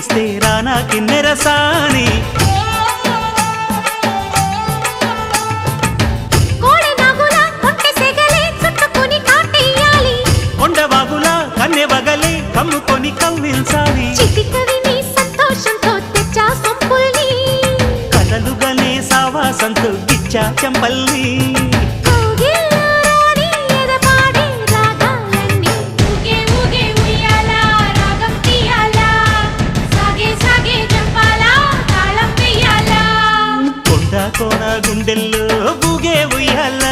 ఊగిస్తే రానా కిన్నెరసాని కొండవాగులా కన్నె వగలే కమ్ముకొని కవ్వించాలి కలలుగనే సావాసంతో గిచ్చా చెంపల్ని కోన గుండెల్లో ఊగే ఉయ్యాల